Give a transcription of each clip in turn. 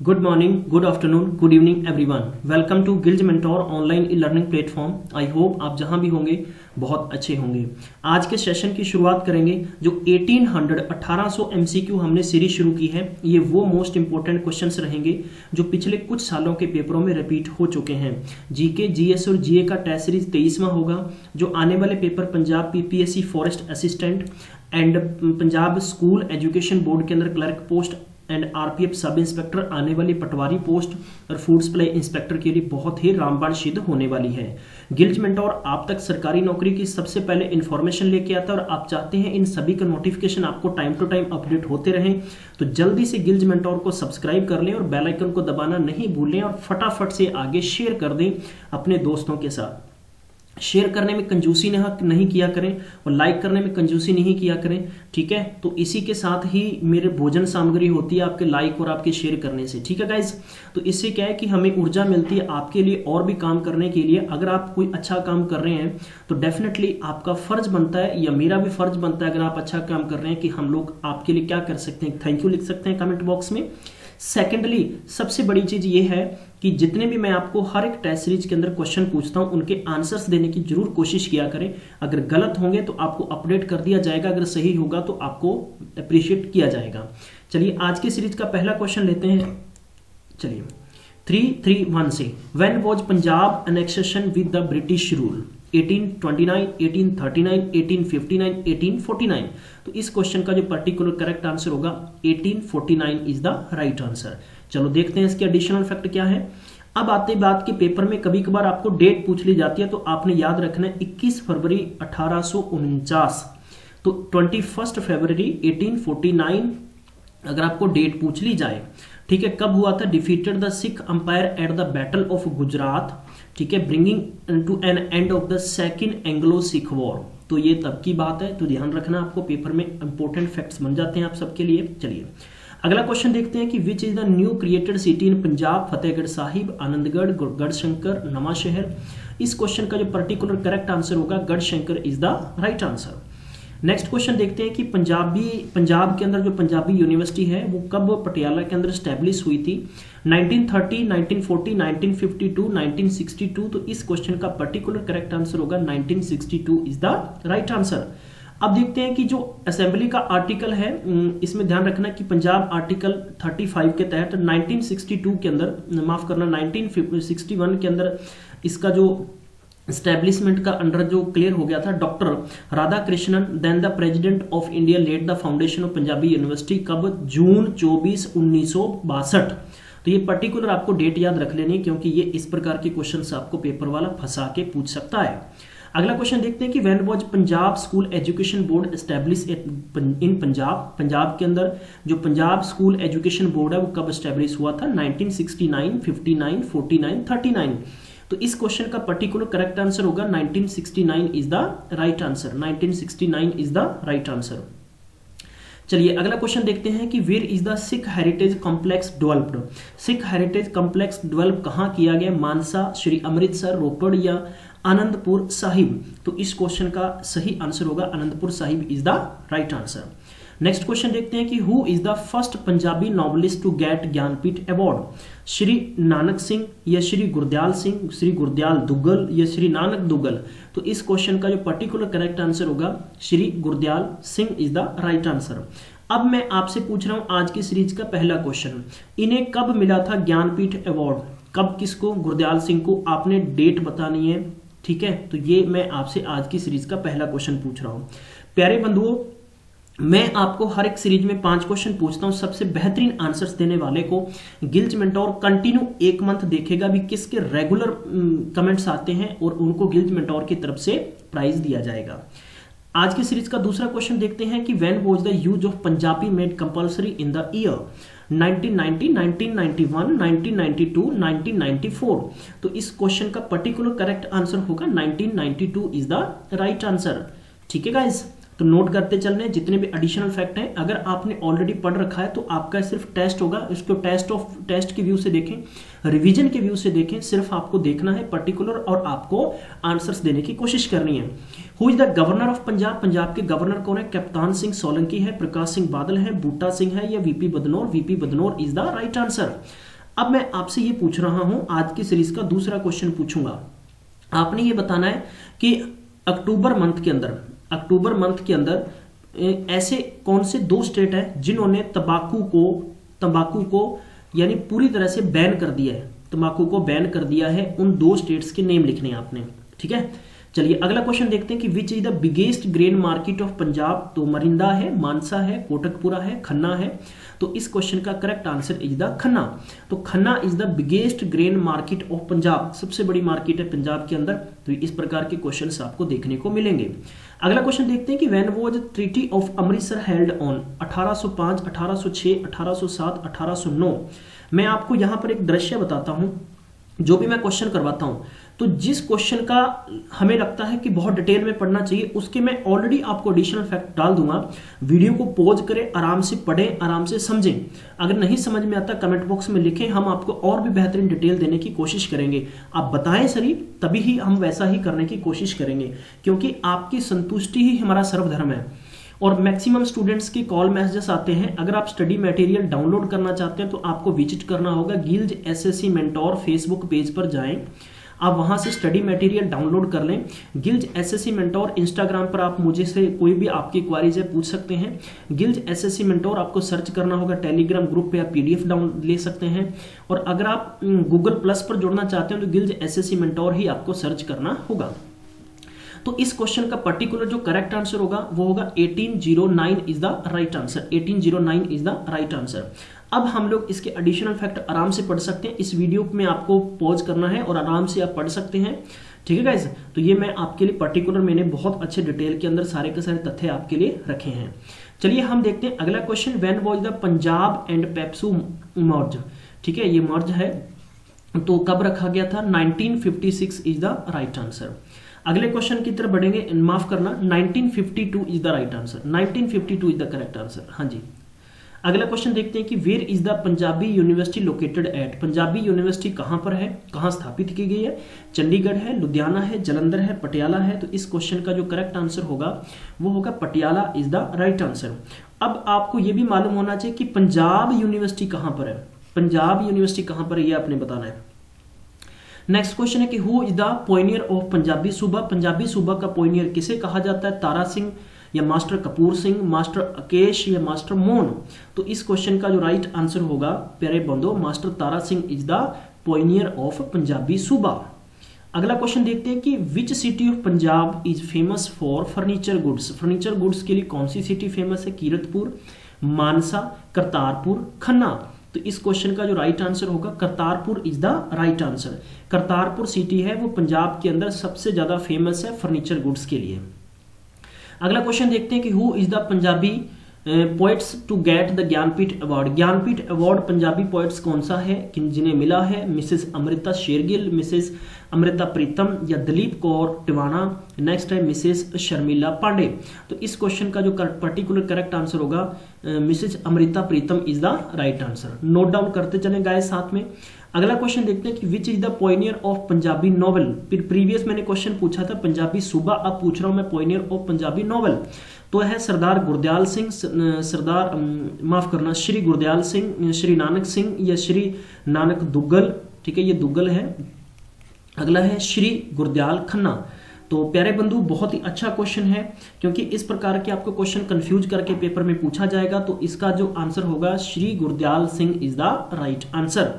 Good morning, good afternoon, good evening everyone. Welcome to Gillz mentor online e learning platform. I hope आप जहां भी होंगे बहुत अच्छे होंगे। आज के सेशन की शुरुआत करेंगे जो 1800 MCQ हमने सीरीज शुरू की है। ये वो मोस्ट इंपोर्टेंट क्वेश्चंस रहेंगे जो पिछले कुछ सालों के पेपरों में रिपीट हो चुके हैं। जीके, जीएस और जीए का टेस्ट सीरीज 23वां होगा। जो आने वाले paper Punjab PPSC forest assistant and Punjab school education board के अंदर clerk post and RPF sub inspector, आने वाली पटवारी पोस्ट और फूड सप्लाई इंस्पेक्टर के लिए बहुत ही रामबाण सिद्ध होने वाली है। गिल्ज मेंटोर आप तक सरकारी नौकरी की सबसे पहले इंफॉर्मेशन लेके आता है और आप चाहते हैं इन सभी का नोटिफिकेशन आपको टाइम टू टाइम अपडेट होते रहें, तो जल्दी से गिल्ज मेंटोर को सब्सक्राइब कर लें और बेल आइकन को दबाना नहीं भूलें और फटाफट से आगे शेयर कर दें अपने दोस्तों के साथ। शेयर करने में कंजूसी नहीं किया करें और लाइक करने में कंजूसी नहीं किया करें, ठीक है। तो इसी के साथ ही मेरे भोजन सामग्री होती है आपके लाइक और आपके शेयर करने से, ठीक है गाइज। तो इससे क्या है कि हमें ऊर्जा मिलती है आपके लिए और भी काम करने के लिए। अगर आप कोई अच्छा काम कर रहे हैं तो डेफिनेटली आपका फर्ज बनता है या मेरा भी फर्ज बनता है, अगर आप अच्छा काम कर रहे हैं, कि हम लोग आपके लिए क्या कर सकते हैं। थैंक यू लिख सकते हैं कमेंट बॉक्स में। सेकेंडली सबसे बड़ी चीज ये है कि जितने भी मैं आपको हर एक टेस्ट सीरीज के अंदर क्वेश्चन पूछता हूं उनके आंसर्स देने की जरूर कोशिश किया करें। अगर गलत होंगे तो आपको अपडेट कर दिया जाएगा, अगर सही होगा तो आपको अप्रिशिएट किया जाएगा। चलिए आज की सीरीज का पहला क्वेश्चन लेते हैं। चलिए 331 से, when was Punjab annexation with the British rule? 1829, 1839, 1859, 1849। तो इस क्वेश्चन का जो पर्टिकुलर करेक्ट आंसर होगा 1849 इज द राइट आंसर। चलो देखते हैं इसके एडिशनल फैक्ट क्या है। अब आते बात के पेपर में कभी कभार आपको डेट पूछ ली जाती है, तो आपने याद रखना है 21 फरवरी 1849। तो 21 फरवरी 1849 अगर आपको डेट पूछ ली जाए, ठीक है, कब हुआ था? Defeated the Sikh empire at the battle of Gujrat, ठीक है, bringing to an end of the second Anglo Sikh war. तो ये तब की बात है, तो ध्यान रखना, आपको पेपर में इंपॉर्टेंट फैक्ट्स बन जाते हैं आप सबके लिए। चलिए अगला क्वेश्चन देखते हैं कि which is the new created city in Punjab? Fatehgarh Sahib, Anandgarh, Garhshankar, नवा शहर। इस क्वेश्चन का जो पर्टिकुलर करेक्ट आंसर होगा Garhshankar is the right answer. Next question देखते हैं कि पंजाब के अंदर जो पंजाबी यूनिवर्सिटी है वो कब पटियाला के अंदर स्टैब्लिश हुई थी? 1930, 1940, 1952, 1962। तो इस क्वेश्चन का पर्टिकुलर करेक्ट आंसर होगा 1962 इज द राइट आंसर। अब देखते हैं कि जो असेंबली का आर्टिकल है, इसमें ध्यान रखना कि पंजाब आर्टिकल 35 के तहत 1962 के अंदर, माफ करना 1961 के अंदर इसका जो एस्टेब्लिशमेंट का अंडर जो क्लियर हो गया था, doctor Radha Krishnan then the president of India led the foundation of Punjabi university. कब? जून 24, 1962। तो ये पर्टिकुलर आपको डेट याद रख लेनी है, क्योंकि ये इस प्रकार के क्वेश्चन आपको पेपर वाला फंसा के पूछ सकता है। अगला क्वेश्चन देखते हैं कि when was Punjab school education board establish in Punjab? Punjab के अंदर जो पंजाब स्कूल एजुकेशन बोर्ड है वो कब एस्टैब्लिश हुआ था? 1969, 59, 49, 39। तो इस क्वेश्चन का पर्टिकुलर करेक्ट आंसर होगा 1969 is the right answer. 1969 is the right answer. चलिए अगला क्वेश्चन देखते हैं कि where is the Sikh heritage complex developed? Sikh heritage complex develop कहाँ किया गया? मानसा, श्री अमृतसर, रोपड़ या आनंदपुर साहिब? तो इस क्वेश्चन का सही आंसर होगा Anandpur Sahib is the right answer. Next question देखते हैं कि who is the first Punjabi novelist to get Jnanpith award? Shri Nanak Singh या श्री गुरदयाल सिंह, श्री गुरदयाल दुग्गल या श्री नानक दुग्गल? तो इस क्वेश्चन का जो पर्टिकुलर करेक्ट आंसर होगा Shri Gurdial Singh is the right answer. अब मैं आपसे पूछ रहा हूं आज की सीरीज का पहला क्वेश्चन, इन्हें कब मिला था ज्ञानपीठ अवार्ड? कब, किसको? गुरदयाल सिंह को। आपने डेट बतानी है, ठीक है। तो ये मैं आपसे आज की सीरीज का पहला क्वेश्चन पूछ रहा हूं। प्यारे बंधुओं, मैं आपको हर एक सीरीज में 5 क्वेश्चन पूछता हूं। सबसे बेहतरीन आंसर्स देने वाले को गिल्ज मेंटोर कंटिन्यू 1 मंथ देखेगा भी किसके रेगुलर कमेंट्स आते हैं और उनको गिल्ज मेंटोर की तरफ से प्राइज दिया जाएगा। आज की सीरीज का दूसरा क्वेश्चन देखते हैं कि when was the use of Punjabi made compulsory in the year? 1990, 1991, 1992, 1994। तो इस क्वेश्चन का पर्टिकुलर करेक्ट आंसर होगा 1992 इज द राइट आंसर, ठीक है गाइज। तो नोट करते चलने जितने भी एडिशनल फैक्ट हैं। अगर आपने ऑलरेडी पढ़ रखा है तो आपका सिर्फ टेस्ट होगा, इसको टेस्ट के व्यू से देखें, रिवीजन के व्यू से देखें। सिर्फ आपको देखना है पर्टिकुलर और आपको आंसर्स देने की कोशिश करनी है। Who is the governor of Punjab? Punjab के गवर्नर कौन है? कप्तान सिंह सोलंकी है, प्रकाश सिंह बादल है, बूटा सिंह है या VP Badnore? VP Badnore is the right answer. अब मैं आपसे ये पूछ रहा हूं, आज की सीरीज का दूसरा क्वेश्चन पूछूंगा। आपने ये बताना है कि अक्टूबर मंथ के अंदर ऐसे कौन से 2 स्टेट हैं जिन्होंने तंबाकू को यानी पूरी तरह से बैन कर दिया है, तंबाकू को बैन कर दिया है। उन 2 स्टेट्स के नेम लिखने हैं आपने, ठीक है। चलिए अगला क्वेश्चन देखते हैं कि which is the biggest grain market of Punjab. तो मरिंदा है, मानसा है, कोटकपुरा है, खन्ना है। तो इस क्वेश्चन का correct answer is the Khanna. तो Khanna is the biggest grain market of Punjab, सबसे बड़ी मार्केट है पंजाब के अंदर। तो इस प्रकार के क्वेश्चंस आपको देखने को मिलेंगे। अगला क्वेश्चन देखते हैं कि when was treaty of Amritsar held on 1805, 1806, 1807, 1809। मैं आपको यहां पर एक दृश्य बताता हूं, जो भी मैं क्वेश्चन करवाता हूं तो जिस क्वेश्चन का हमें लगता है कि बहुत डिटेल में पढ़ना चाहिए उसके मैं ऑलरेडी आपको एडिशनल फैक्ट डाल दूंगा। वीडियो को पॉज करें, आराम से पढ़ें, आराम से समझें। अगर नहीं समझ में आता कमेंट बॉक्स में लिखें, हम आपको और भी बेहतरीन डिटेल देने की कोशिश करेंगे। आप बताएं सही, तभी ही हम वैसा ही करने की कोशिश करेंगे, क्योंकि आपकी संतुष्टि ही हमारा सर्वधर्म है। और मैक्सिमम स्टूडेंट्स के कॉल मैसेजेस आते हैं। अगर आप स्टडी मटेरियल डाउनलोड करना चाहते हैं तो आपको विजिट करना होगा गिल्ज एसएससी मेंटोर फेसबुक पेज पर जाएं, आप वहां से स्टडी मटेरियल डाउनलोड कर लें। गिल्ज एसएससी मेंटोर इंस्टाग्राम पर आप मुझे से कोई भी आपकी क्वारीज है पूछ सकते हैं। गिल्ज एसएससी मेंटोर आपको सर्च करना होगा, टेलीग्राम ग्रुप पे आप पीडीएफ डाउन ले सकते हैं। और अगर आप गूगल प्लस पर जुड़ना चाहते हैं तो गिल्ज एसएससी मेंटोर ही आपको सर्च करना होगा। तो इस क्वेश्चन का पर्टिकुलर जो करेक्ट आंसर होगा वो होगा 1809 is the right answer. 1809 is the right answer. अब हम लोग इसके एडिशनल फैक्ट आराम से पढ़ सकते हैं। इस वीडियो में आपको पॉज करना है और आराम से आप पढ़ सकते हैं, ठीक है गाइस। तो ये मैं आपके लिए पर्टिकुलर मैंने बहुत अच्छे डिटेल के अंदर सारे के सारे तथ्य आपके लिए रखे हैं। चलिए हम देखते हैं अगला question. When was the Punjab and PEPSU merge, ठीक है, ये मर्ज है तो कब रखा गया था? 1956 इज द राइट आंसर। अगले क्वेश्चन की तरफ बढ़ेंगे, माफ करना 1952 is the right answer. 1952 is the correct answer, हाँ जी। अगला क्वेश्चन देखते हैं कि where is the Punjabi university located at. Punjabi university कहां पर है, कहां स्थापित की गई है? चंडीगढ़ है, लुधियाना है, जलंधर है, पटियाला है। तो इस क्वेश्चन का जो करेक्ट आंसर होगा वो होगा Patiala is the right answer. अब आपको यह भी मालूम होना चाहिए कि पंजाब यूनिवर्सिटी कहां पर है, पंजाब यूनिवर्सिटी कहां पर है, यह आपने बताना है। नेक्स्ट क्वेश्चन है कि who is the pioneer of Punjabi Suba. Punjabi सूबा का पोइनियर किसे कहा जाता है? तारा सिंह या मास्टर कपूर सिंह, मास्टर अकेश या मास्टर मोहन। तो इस क्वेश्चन का जो राइट आंसर होगा प्यारे बंदो, master Tara Singh is the pioneer of Punjabi Suba. अगला क्वेश्चन देखते हैं कि which city of Punjab is famous for furniture goods. Furniture goods के लिए कौन सी सिटी फेमस है? कीरतपुर, मानसा, करतारपुर, खन्ना। तो इस क्वेश्चन का जो राइट आंसर होगा Kartarpur is the right answer. Kartarpur city है वो पंजाब के अंदर सबसे ज्यादा फेमस है फर्नीचर गुड्स के लिए। अगला क्वेश्चन देखते हैं कि who is the Punjabi poets to get the Jnanpith award. Jnanpith award Punjabi poets कौन सा है जिन्हें मिला है? मिसेस अमृता शेरगिल, मिसेस अमृता प्रीतम या दलीप कौर टिवाना। नेक्स्ट है मिसेस शर्मिला पांडे। तो इस क्वेश्चन का जो पर्टिकुलर करेक्ट आंसर होगा Mrs Amrita Pritam is the right answer. Note down करते चले गाइस साथ में। अगला क्वेश्चन देखते हैं कि which is the pioneer of Punjabi novel. Previous मैंने क्वेश्चन पूछा था पंजाबी सूबा, अब पूछ रहा हूं मैं पोइनियर ऑफ पंजाबी नॉवल। तो है सरदार गुरदयाल सिंह, सरदार माफ करना श्री गुरदयाल सिंह, श्री नानक सिंह या श्री नानक दुग्गल, ठीक है, ये दुग्गल है। अगला है श्री गुरदयाल खन्ना। तो प्यारे बंधु बहुत ही अच्छा क्वेश्चन है, क्योंकि इस प्रकार के आपको क्वेश्चन कंफ्यूज करके पेपर में पूछा जाएगा। तो इसका जो आंसर होगा Shri Gurdial Singh is the right answer.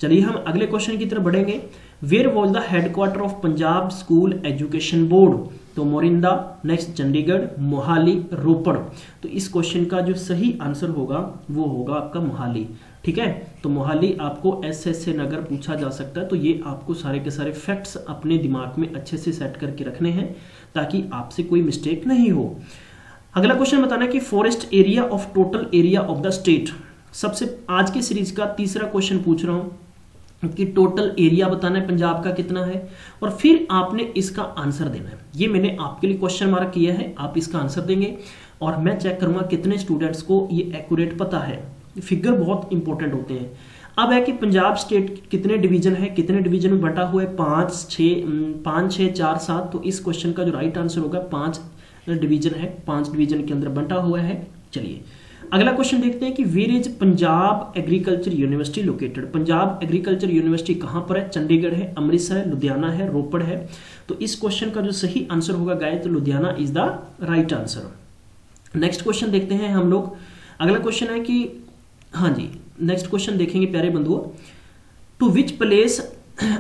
चलिए हम अगले क्वेश्चन की तरफ बढ़ेंगे। Where was the headquarter of Punjab school education board. तो मोरिंदा, नेक्स्ट चंडीगढ़, मोहाली, रोपड़। तो इस क्वेश्चन का जो सही आंसर होगा वो होगा आपका मोहाली, ठीक है। तो मोहाली आपको एसएस नगर पूछा जा सकता है। तो ये आपको सारे के सारे फैक्ट्स अपने दिमाग में अच्छे से सेट करके रखने हैं ताकि आपसे कोई मिस्टेक नहीं हो। अगला क्वेश्चन बताना है कि forest area of total area of the state. सबसे आज की सीरीज का तीसरा क्वेश्चन पूछ रहा हूं कि टोटल एरिया बताना है पंजाब का कितना है और फिर आपने इसका आंसर देना है। ये मैंने आपके लिए क्वेश्चन मार्क किया है, आप इसका आंसर देंगे और मैं चेक करूंगा कितने स्टूडेंट्स को ये एक्यूरेट पता है। फिगर बहुत इंपॉर्टेंट होते हैं। अब है कि पंजाब स्टेट कितने डिवीजन है, कितने डिवीजन में बटा हुआ है? 5, 6, 4, 7। तो इस क्वेश्चन का जो राइट आंसर होगा 5 डिवीजन है, 5 डिवीजन के अंदर बंटा हुआ है। चलिए अगला क्वेश्चन देखते हैं कि where is Punjab agriculture university located. Punjab agriculture university कहां पर है? चंडीगढ़ है, अमृतसर है, लुधियाना है, रोपड़ है। तो इस क्वेश्चन का जो सही आंसर होगा गाइस, तो Ludhiana is the right answer. Next question देखते हैं हम लोग। अगला क्वेश्चन है कि हाँ जी, नेक्स्ट क्वेश्चन देखेंगे प्यारे बंधुओं। To which place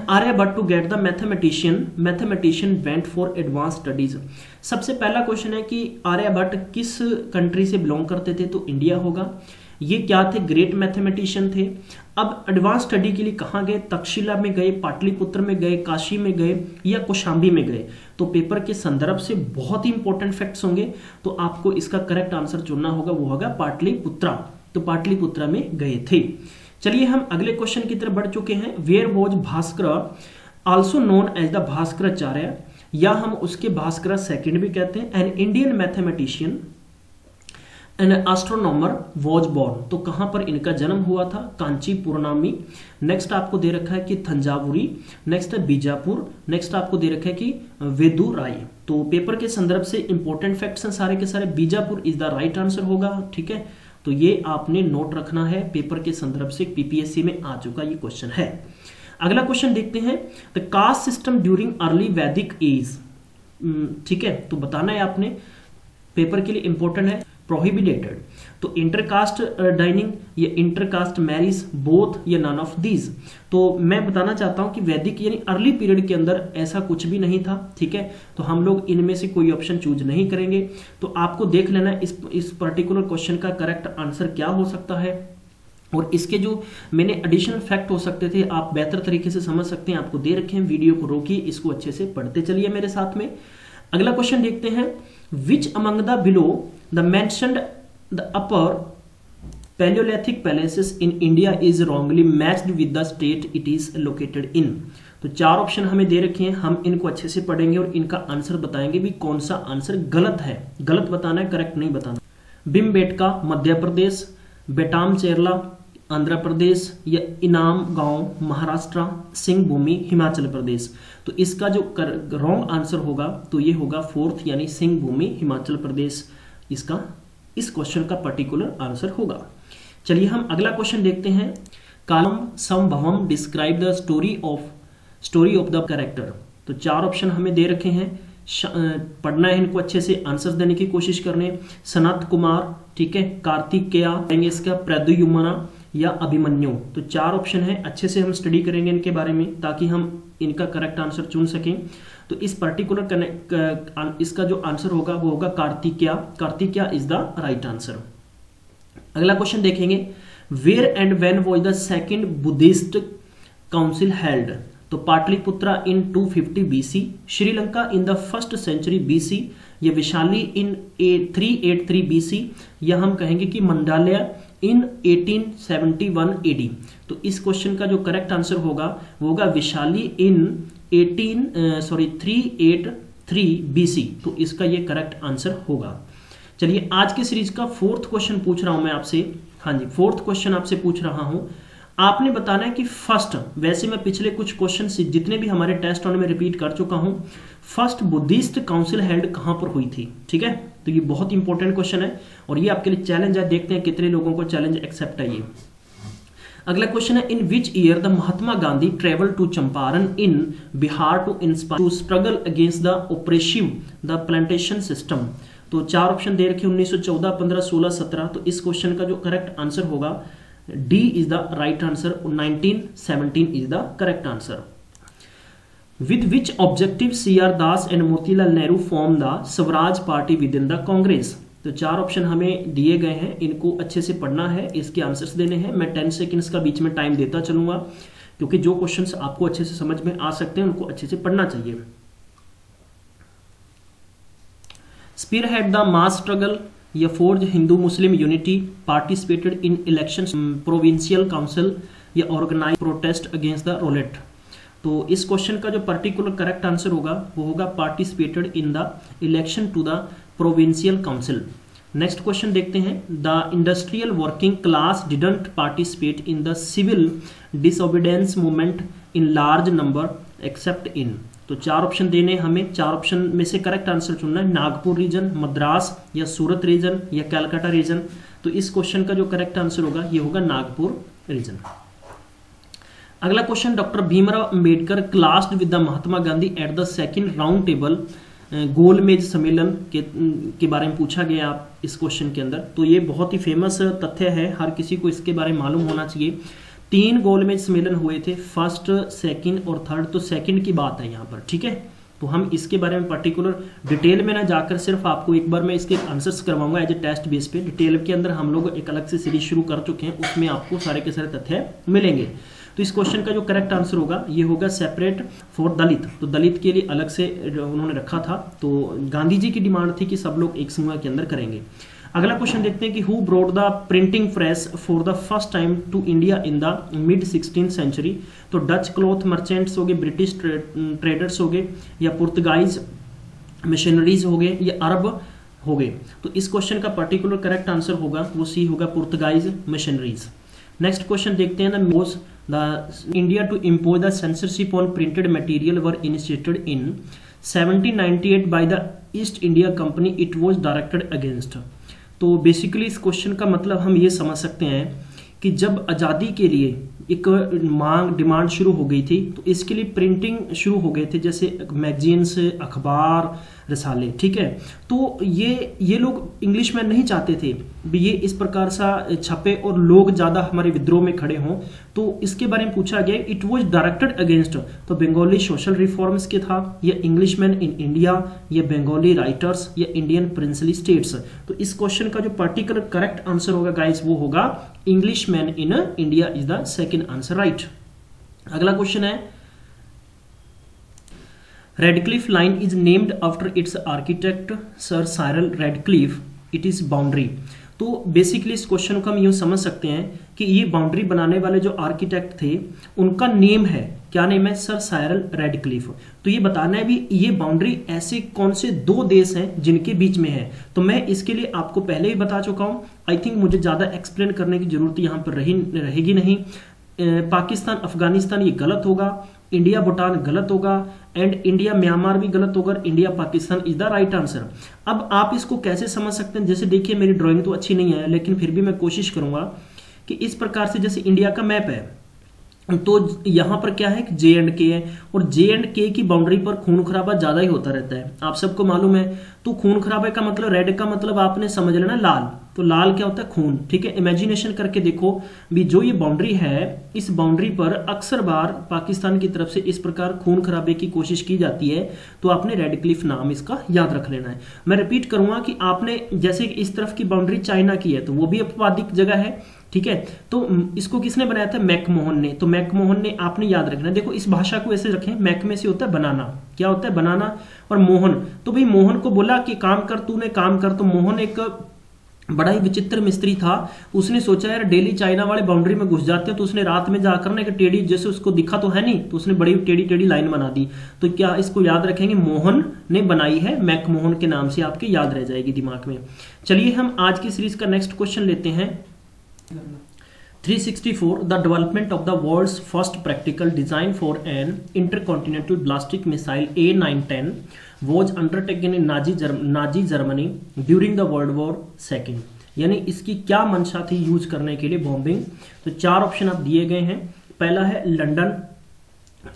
Aryabhatta to get the mathematician went for advance studies. सबसे पहला क्वेश्चन है कि आर्यभट्ट किस कंट्री से बिलोंग करते थे? तो इंडिया होगा। ये क्या थे? ग्रेट मैथमेटिशियन थे। अब एडवांस स्टडी के लिए कहाँ गए? तक्षशिला में गए, पाटलिपुत्र में गए, काशी में गए या कौशाम्बी में गए? तो पेपर के संदर्भ से बहुत ही इंपॉर्टेंट फैक्ट्स होंगे, तो आपको इसका करेक्ट आंसर चुनना होगा, वो होगा पाटलिपुत्रा। तो पाटलिपुत्रा में गए थे। चलिए हम अगले क्वेश्चन की तरफ बढ़ चुके हैं। Where was Bhaskara also known as the Bhaskaracharya, या हम उसके भास्कर सेकंड भी कहते हैं। An Indian mathematician an astronomer was born. तो कहां पर इनका जन्म हुआ था? कांचीपुरनामी। नेक्स्ट आपको दे रखा है कि थंजावुरी, नेक्स्ट है बीजापुर, नेक्स्ट आपको दे रखा है कि वेदुराई। तो पेपर के संदर्भ से इंपॉर्टेंट फैक्ट्स हैं सारे के सारे। Bijapur is the right answer होगा, ठीक है। तो ये आपने नोट रखना है, पेपर के संदर्भ से पीपीएससी में आ चुका ये क्वेश्चन है। अगला क्वेश्चन देखते हैं, the caste system during early वैदिक एज, ठीक है। तो बताना है आपने, पेपर के लिए इंपॉर्टेंट है। प्रोहिबिटेड, तो इंटरकास्ट डाइनिंग या इंटरकास्ट मैरिज, बोथ या नन ऑफ दीज। तो मैं बताना चाहता हूं कि वैदिक यानी अर्ली पीरियड के अंदर ऐसा कुछ भी नहीं था, ठीक है। तो हम लोग इनमें से कोई ऑप्शन चूज नहीं करेंगे। तो आपको देख लेना इस पर्टिकुलर क्वेश्चन का करेक्ट आंसर क्या हो सकता है, और इसके जो मैंने एडिशनल फैक्ट हो सकते थे आप बेहतर तरीके से समझ सकते हैं, आपको दे रखे हैं। वीडियो को रोकिए, इसको अच्छे से पढ़ते चलिए मेरे साथ में। अगला क्वेश्चन देखते हैं, which among the below the mentioned the upper Palaeolithic palaces in India is wrongly matched with the state it is located in. तो चार ऑप्शन हमें दे रखे हैं, हम इनको अच्छे से पढ़ेंगे और इनका आंसर बताएंगे भी कौन सा आंसर गलत है। गलत बताना है, करेक्ट नहीं बताना। भीमबेटका मध्य प्रदेश, बेटाम चेरला आंध्र प्रदेश, या इनाम गांव महाराष्ट्र, सिंह भूमि हिमाचल प्रदेश। तो इसका जो रॉन्ग आंसर होगा तो ये होगा फोर्थ, यानी सिंह भूमि हिमाचल प्रदेश इसका इस क्वेश्चन का पर्टिकुलर आंसर होगा। चलिए हम अगला क्वेश्चन देखते हैं। कालम संभवम describe the story of the character. तो चार ऑप्शन हमें दे रखे हैं, पढ़ना है इनको अच्छे से, आंसर देने की कोशिश करने। सनत कुमार, ठीक है, कार्तिकेया, इसका प्रद्युम्ना या अभिमन्यु। तो चार ऑप्शन है, अच्छे से हम स्टडी करेंगे इनके बारे में ताकि हम इनका करेक्ट आंसर चुन सकें। तो इस पर्टिकुलर इसका जो आंसर होगा वो होगा Kartikeya. Kartikeya is the right answer. अगला क्वेश्चन देखेंगे, where and when was the second Buddhist council held. तो Pataliputra in 250 BC, Sri Lanka in the first century BC, या विशाली इन 383 BC, या हम कहेंगे कि मंडालय इन 1871 AD। तो इस क्वेश्चन का जो करेक्ट आंसर होगा वो होगा विशाली इन 383 BC। तो इसका ये करेक्ट आंसर होगा। चलिए आज के सीरीज का फोर्थ क्वेश्चन पूछ रहा हूं मैं आपसे। हाँ जी, फोर्थ क्वेश्चन आपसे पूछ रहा हूं, आपने बताना है कि फर्स्ट, वैसे मैं पिछले कुछ क्वेश्चन जितने भी हमारे टेस्ट में रिपीट कर चुका हूं, फर्स्ट बुद्धिस्ट काउंसिल हेल्ड कहां पर हुई थी, ठीक है। तो ये बहुत इंपॉर्टेंट क्वेश्चन है और ये आपके लिए चैलेंज है, देखते हैं कितने लोगों को चैलेंज एक्सेप्ट है ये। अगला क्वेश्चन है, in which year the Mahatma Gandhi travel to Champaran in Bihar to inspire to struggle against the oppressive the plantation system. तो चार ऑप्शन दे रखे, 1914, 15, 16, 17। तो इस क्वेश्चन का जो करेक्ट आंसर होगा D is the right answer, 1917 is the correct answer. With which objective CR Das and Motilal Nehru form the Swaraj party with in the Congress. तो चार ऑप्शन हमें दिए गए हैं, इनको अच्छे से पढ़ना है, इसके आंसर्स देने हैं। मैं 10 सेकेंड्स का बीच में टाइम देता चलूंगा क्योंकि जो क्वेश्चंस आपको अच्छे से समझ में आ सकते हैं उनको अच्छे से पढ़ना चाहिए। स्पीरहेड द मास स्ट्रगल या forge Hindu Muslim unity, participated in elections, provincial council, या organise protest against the Rowlatt. तो इस क्वेश्चन का जो पर्टिकुलर करेक्ट आंसर होगा वो होगा participated in the election to the provincial council. Next question देखते हैं, the industrial working class didn't participate in the civil disobedience movement in large number except in. तो चार ऑप्शन देने हमें, चार ऑप्शन में से करेक्ट आंसर चुनना है, नागपुर रीजन, मद्रास, या सूरत रीजन, या कलकत्ता रीजन। तो इस क्वेश्चन का जो करेक्ट आंसर होगा ये होगा नागपुर रीजन। अगला question, doctor Bhimrao Ambedkar classed with the Mahatma Gandhi at the second round table गोलमेज सम्मेलन के बारे में पूछा गया आप इस क्वेश्चन के अंदर। तो ये बहुत ही फेमस तथ्य है, हर किसी को इसके बारे में मालूम होना चाहिए। 3 गोलमेज सम्मेलन हुए थे, फर्स्ट, सेकंड और थर्ड। तो सेकंड की बात है यहाँ पर, ठीक है। तो हम इसके बारे में पर्टिकुलर डिटेल में ना जाकर सिर्फ आपको एक बार मैं इसके आंसर्स करवाऊंगा एज ए टेस्ट बेस पे। डिटेल के अंदर हम लोग एक अलग से सीरीज शुरू कर चुके हैं, उसमें आपको सारे के सारे तथ्य मिलेंगे। तो इस क्वेश्चन का जो करेक्ट आंसर होगा ये होगा सेपरेट फॉर दलित। तो दलित के लिए अलग से उन्होंने रखा था, तो गांधी जी की डिमांड थी कि सब लोग एक समूह के अंदर करेंगे। अगला क्वेश्चन देखते हैं कि who brought the printing press for the first time to India in the mid 16th century. तो डच क्लॉथ मर्चेंट्स हो गए, ब्रिटिश ट्रेडर्स हो गए, या पुर्तगाइज मिशनरीज हो गए, या अरब हो गए। तो इस क्वेश्चन का पर्टिकुलर करेक्ट आंसर होगा वो सी होगा, पुर्तगाइज मिशनरीज। नेक्स्ट क्वेश्चन देखते हैं ना, the India to impose the censorship on printed material were initiated in 1798 by the East India Company. It was directed against। तो बेसिकली इस क्वेश्चन का मतलब हम ये समझ सकते हैं कि जब आज़ादी के लिए एक डिमांड शुरू हो गई थी, तो इसके लिए प्रिंटिंग शुरू हो गए थे, जैसे मैगजीन्स, अखबार, रसाले, ठीक है। तो ये लोग इंग्लिश में नहीं चाहते थे भी ये इस प्रकार सा छपे और लोग ज़्यादा हमारे विद्रोह में खड़े हों। तो इसके बारे में पूछा गया, इट वॉज डायरेक्टेड अगेंस्ट। तो बंगाली सोशल रिफॉर्म्स के था, या इंग्लिशमैन इन इंडिया, या बंगाली राइटर्स, या इंडियन प्रिंसली स्टेट्स। तो इस क्वेश्चन का जो पर्टिकुलर करेक्ट आंसर होगा गाइस वो होगा Englishman in India is the second answer, right. अगला क्वेश्चन है, Radcliffe line is named after its architect sir Cyril Radcliffe, it is boundary. तो बेसिकली इस क्वेश्चन को हम यूं समझ सकते हैं कि ये बाउंड्री बनाने वाले जो आर्किटेक्ट थे उनका नेम है, क्या नेम है, सर साइरल रेडक्लिफ। तो ये बताना है भी ये बाउंड्री ऐसे कौन से 2 देश हैं जिनके बीच में है। तो मैं इसके लिए आपको पहले ही बता चुका हूं, आई थिंक मुझे ज्यादा एक्सप्लेन करने की जरूरत यहां पर रहेगी नहीं। पाकिस्तान अफगानिस्तान ये गलत होगा, इंडिया भूटान गलत होगा, एंड इंडिया म्यांमार भी गलत होगा, India Pakistan is the right answer. अब आप इसको कैसे समझ सकते हैं, जैसे देखिए मेरी ड्राइंग तो अच्छी नहीं है, लेकिन फिर भी मैं कोशिश करूंगा कि इस प्रकार से, जैसे इंडिया का मैप है, तो यहां पर क्या है कि J&K है, और J&K की बाउंड्री पर खून खराबा ज्यादा ही होता रहता है, आप सबको मालूम है। तो खून खराबे का मतलब, रेड का मतलब आपने समझ लेना लाल, तो लाल क्या होता है, खून, ठीक है। इमेजिनेशन करके देखो भी, जो ये बाउंड्री है इस बाउंड्री पर अक्सर बार पाकिस्तान की तरफ से इस प्रकार खून खराबे की कोशिश की जाती है, तो आपने रेडक्लिफ नाम इसका याद रख लेना है। मैं रिपीट करूंगा कि आपने जैसे इस तरफ की बाउंड्री चाइना की है, तो वो भी अपवादिक जगह है, ठीक है। तो इसको किसने बनाया था, मैकमोहन ने। तो मैकमोहन ने आपने याद रखना है। देखो इस भाषा को ऐसे रखें, मैक में से होता है बनाना, क्या होता है बनाना, और मोहन, तो भाई मोहन को बोला कि काम कर, तूने काम कर। तो मोहन एक बड़ा ही विचित्र मिस्त्री था, उसने सोचा यार डेली चाइना वाले बाउंड्री में घुस जाते हैं, तो उसने रात में जाकर ना एक टेढ़ी, जैसे उसको दिखा तो है नहीं, तो उसने बड़ी टेढ़ी टेढ़ी लाइन बना दी। तो क्या इसको याद रखेंगे, मोहन ने बनाई है, मैकमोहन के नाम से आपके याद रह जाएगी दिमाग में। चलिए हम आज की सीरीज का नेक्स्ट क्वेश्चन लेते हैं। 364 the development of the world's first practical design for an intercontinental ballistic missile A910 was undertaken in Nazi Germany during the world war second. यानी इसकी क्या मंशा थी यूज करने के लिए, बॉम्बिंग। तो 4 ऑप्शन आप दिए गए हैं। पहला है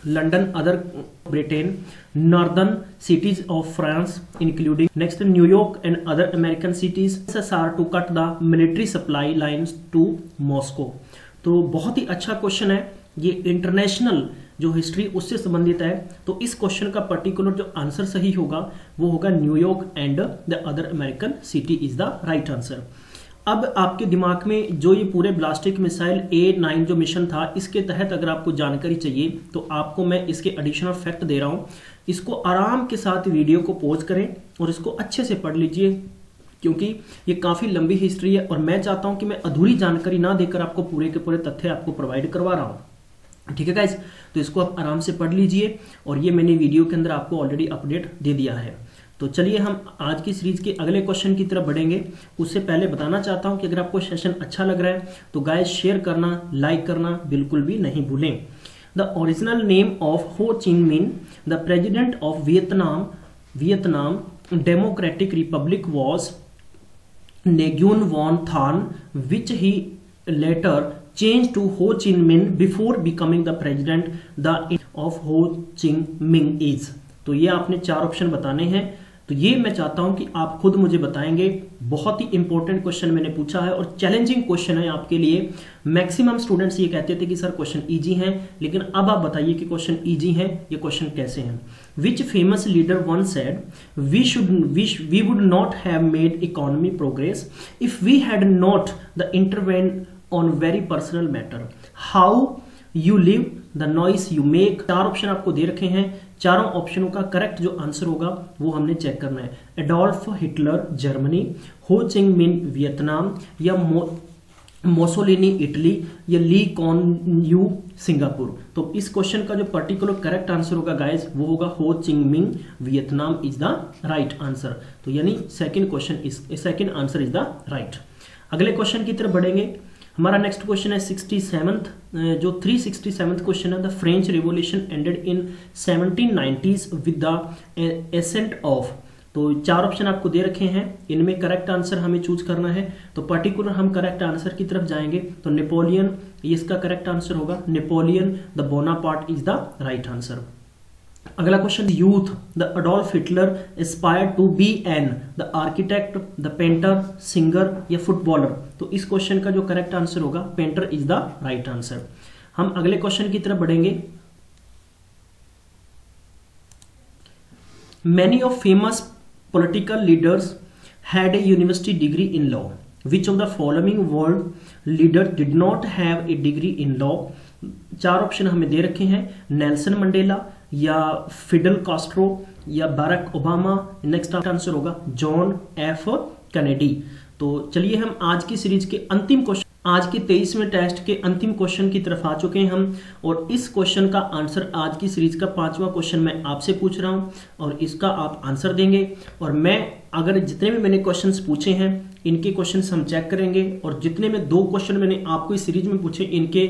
London other Britain, northern cities of France including, next New York and other American cities, SSR to cut the military supply lines to Moscow. तो बहुत ही अच्छा क्वेश्चन है, ये इंटरनेशनल जो हिस्ट्री उससे संबंधित है। तो इस क्वेश्चन का पर्टिकुलर जो आंसर सही होगा वो होगा New York and the other American city is the right answer. अब आपके दिमाग में जो ये पूरे ब्लास्टिक मिसाइल A9 जो मिशन था, इसके तहत अगर आपको जानकारी चाहिए तो आपको मैं इसके एडिशनल फैक्ट दे रहा हूं। इसको आराम के साथ वीडियो को पॉज करें और इसको अच्छे से पढ़ लीजिए, क्योंकि ये काफी लंबी हिस्ट्री है और मैं चाहता हूं कि मैं अधूरी जानकारी ना देकर आपको पूरे के पूरे तथ्य आपको प्रोवाइड करवा रहा हूं। ठीक है गाइस, तो इसको आप आराम से पढ़ लीजिए और ये मैंने वीडियो के अंदर आपको ऑलरेडी अपडेट दे दिया है। तो चलिए हम आज की सीरीज के अगले क्वेश्चन की तरफ बढ़ेंगे। उससे पहले बताना चाहता हूं कि अगर आपको सेशन अच्छा लग रहा है तो गाइस शेयर करना, लाइक करना बिल्कुल भी नहीं भूलें। The original name of Ho Chi Minh the president of Vietnam Democratic Republic was Nguyen Van Thanh which he later change to Ho Chi Minh before becoming the president the of Ho Chi Ming is. तो ये आपने 4 option बताने हैं। तो ये मैं चाहता हूं कि आप खुद मुझे बताएंगे। बहुत ही इंपॉर्टेंट क्वेश्चन मैंने पूछा है और चैलेंजिंग क्वेश्चन है आपके लिए। मैक्सिमम स्टूडेंट्स ये कहते थे कि सर क्वेश्चन इजी हैं, लेकिन अब आप बताइए कि क्वेश्चन इजी हैं, ये क्वेश्चन कैसे हैं। Which famous leader one said we would not have made economy progress if we had not the intervene on very personal matter, how you live the noise you make. 4 option आपको दे रखे हैं। चारों ऑप्शनों का correct जो answer होगा वो हमने चेक करना है। एडोल्फ हिटलर जर्मनी, हो चिंग मिन वियतनाम, या मोसोलिनी इटली, या ली कॉन यू सिंगापुर। तो इस क्वेश्चन का जो पर्टिकुलर करेक्ट आंसर होगा गाइस वो होगा हो चिंग Minh Vietnam is the right answer. तो यानी second answer is the right. अगले क्वेश्चन की तरफ बढ़ेंगे। हमारा नेक्स्ट क्वेश्चन है 67th, जो 367th क्वेश्चन है। The French revolution ended in 1790s with the ascent of. तो 4 ऑप्शन आपको दे रखे हैं, इनमें करेक्ट आंसर हमें चूज करना है। तो पर्टिकुलर हम करेक्ट आंसर की तरफ जाएंगे। तो नेपोलियन, ये इसका करेक्ट आंसर होगा। Napoleon the Bonaparte is the right answer. अगला question, youth the Adolf Hitler aspired to be an the architect, the painter, singer, या फुटबॉलर। तो इस क्वेश्चन का जो करेक्ट आंसर होगा painter is the right answer. हम अगले क्वेश्चन की तरफ बढ़ेंगे। Many of famous political leaders had a university degree in law, which of the following world leader did not have a degree in law. 4 option हमें दे रखे हैं। Nelson Mandela, या fiddle Castro, या बाराक ओबामा। नेक्स्ट आंसर होगा John F Kennedy. तो चलिए हम आज की सीरीज के अंतिम क्वेश्चन, आज के 23वें टेस्ट के अंतिम क्वेश्चन की तरफ आ चुके हैं हम। और इस क्वेश्चन का आंसर आज की सीरीज का 5वां क्वेश्चन मैं आपसे पूछ रहा हूं और इसका आप आंसर देंगे। और मैं अगर जितने भी मैंने क्वेश्चंस पूछे हैं इनके क्वेश्चंस हम चेक करेंगे, और जितने में 2 क्वेश्चन मैंने आपको इस सीरीज में पूछे इनके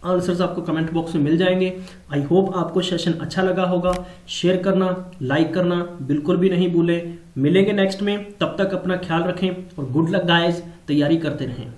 आंसर्स आपको कमेंट बॉक्स में मिल जाएंगे। आई होप आपको सेशन अच्छा लगा होगा। शेयर करना, लाइक करना बिल्कुल भी नहीं भूलें। मिलेंगे नेक्स्ट में, तब तक अपना ख्याल रखें और गुड लक गाइस, तैयारी करते रहें।